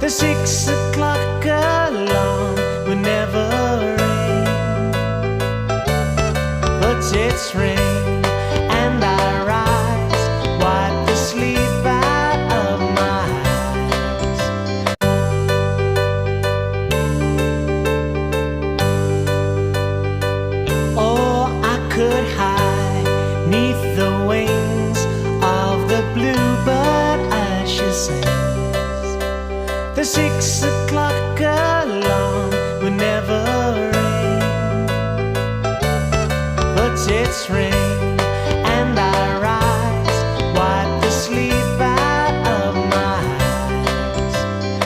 The 6 o'clock alarm will never ring, but it's ring and I rise, wipe the sleep out of my eyes. Oh, I could hide 'neath the wings of the bluebird as she sings. The 6 o'clock alarm will never ring, but it's ring